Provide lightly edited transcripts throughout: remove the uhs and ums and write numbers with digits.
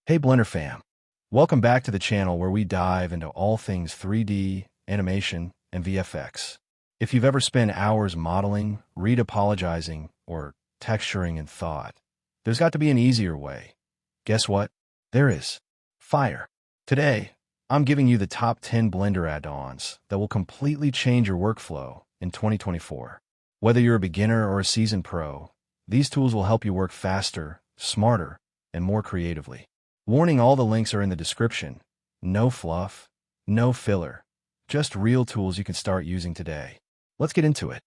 Hey Blender fam! Welcome back to the channel where we dive into all things 3D, animation, and VFX. If you've ever spent hours modeling, retopologizing, or texturing in thought, there's got to be an easier way. Guess what? There is. Fire. Today, I'm giving you the top 10 Blender add-ons that will completely change your workflow in 2024. Whether you're a beginner or a seasoned pro, these tools will help you work faster, smarter, and more creatively. Warning, all the links are in the description. No fluff, no filler, just real tools you can start using today. Let's get into it.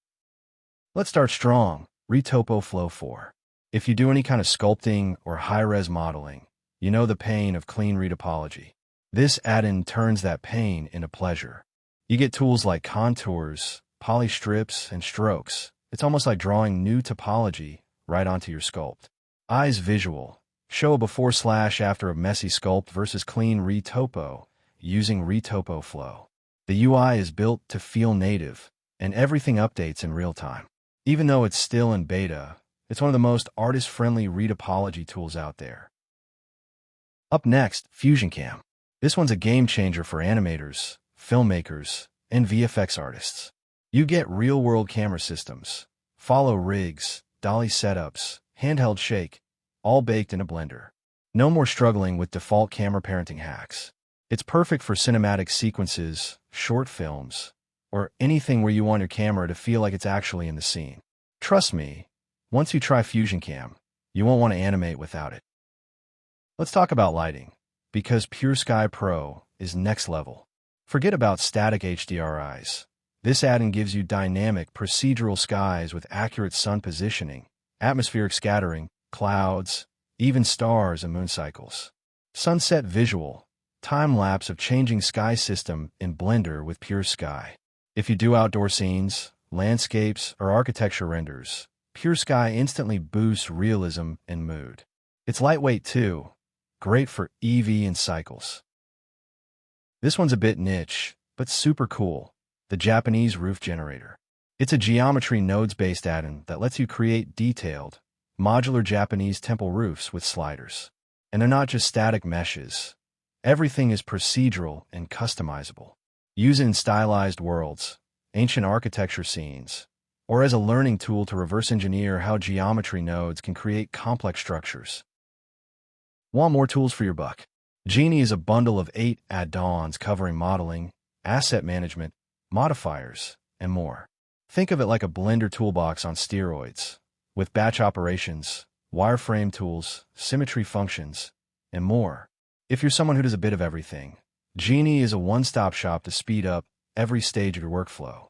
Let's start strong. Retopoflow 4. If you do any kind of sculpting or high-res modeling, you know the pain of clean retopology. This add-in turns that pain into pleasure. You get tools like contours, poly strips, and strokes. It's almost like drawing new topology right onto your sculpt. Eyes visual. Show a before/after of messy sculpt versus clean retopo using Retopoflow. The UI is built to feel native, and everything updates in real time. Even though it's still in beta, it's one of the most artist-friendly retopology tools out there. Up next, Fusioncam. This one's a game changer for animators, filmmakers, and VFX artists. You get real-world camera systems, follow rigs, dolly setups, handheld shake, all baked in a Blender. No more struggling with default camera parenting hacks. It's perfect for cinematic sequences, short films, or anything where you want your camera to feel like it's actually in the scene. Trust me, once you try Fusioncam, you won't want to animate without it. Let's talk about lighting, because Pure Sky Pro is next level. Forget about static HDRIs. This add-in gives you dynamic, procedural skies with accurate sun positioning, atmospheric scattering, clouds, even stars and moon cycles. Sunset visual, time-lapse of changing sky system in Blender with Pure Sky. If you do outdoor scenes, landscapes, or architecture renders, Pure Sky instantly boosts realism and mood. It's lightweight too, great for EV and cycles. This one's a bit niche, but super cool. The Japanese Roof Generator. It's a geometry nodes-based add-in that lets you create detailed, modular Japanese temple roofs with sliders. And they're not just static meshes. Everything is procedural and customizable. Use it in stylized worlds, ancient architecture scenes, or as a learning tool to reverse engineer how geometry nodes can create complex structures. Want more tools for your buck? Genie is a bundle of 8 add-ons covering modeling, asset management, modifiers, and more. Think of it like a Blender toolbox on steroids, with batch operations, wireframe tools, symmetry functions, and more. If you're someone who does a bit of everything, Genie is a one-stop shop to speed up every stage of your workflow.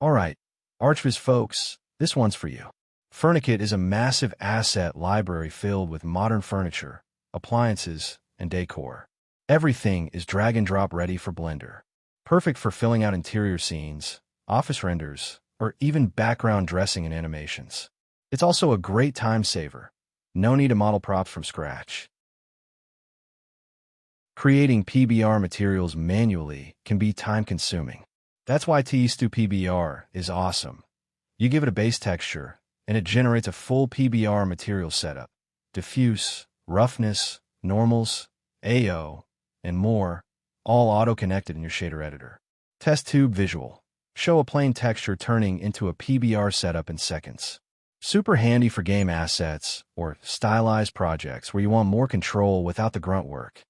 Alright, Archviz folks, this one's for you. Furnikit is a massive asset library filled with modern furniture, appliances, and decor. Everything is drag-and-drop ready for Blender. Perfect for filling out interior scenes, office renders, or even background dressing and animations. It's also a great time saver. No need to model props from scratch. Creating PBR materials manually can be time-consuming. That's why TEXtoPBR is awesome. You give it a base texture, and it generates a full PBR material setup. Diffuse, roughness, normals, AO, and more, all auto-connected in your shader editor. TEXtTube Visual. Show a plain texture turning into a PBR setup in seconds. Super handy for game assets or stylized projects where you want more control without the grunt work.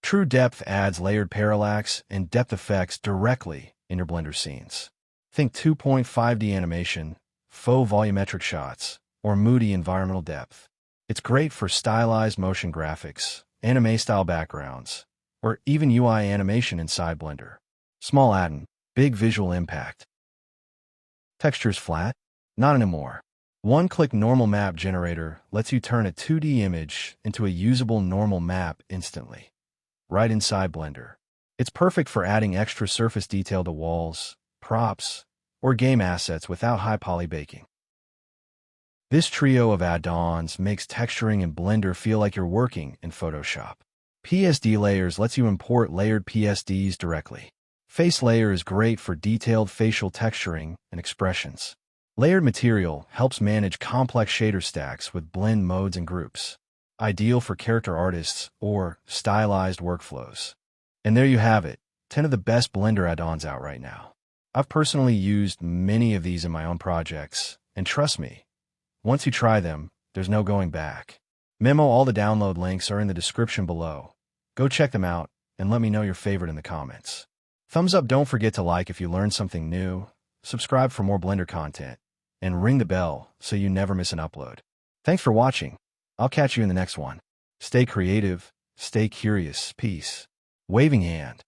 True Depth adds layered parallax and depth effects directly in your Blender scenes. Think 2.5D animation, faux volumetric shots, or moody environmental depth. It's great for stylized motion graphics, anime-style backgrounds, or even UI animation inside Blender. Small add-in. Big visual impact. Textures flat? Not anymore. One-click normal map generator lets you turn a 2D image into a usable normal map instantly, right inside Blender. It's perfect for adding extra surface detail to walls, props, or game assets without high poly baking. This trio of add-ons makes texturing in Blender feel like you're working in Photoshop. PSD-Layers lets you import layered PSDs directly. Face Layer is great for detailed facial texturing and expressions. Layered Material helps manage complex shader stacks with blend modes and groups. ideal for character artists or stylized workflows. And there you have it, 10 of the best Blender add-ons out right now. I've personally used many of these in my own projects, and trust me, once you try them, there's no going back. Memo, all the download links are in the description below. Go check them out, and let me know your favorite in the comments. Thumbs up, don't forget to like if you learned something new, subscribe for more Blender content, and ring the bell so you never miss an upload. Thanks for watching. I'll catch you in the next one. Stay creative, stay curious, peace. Waving hand.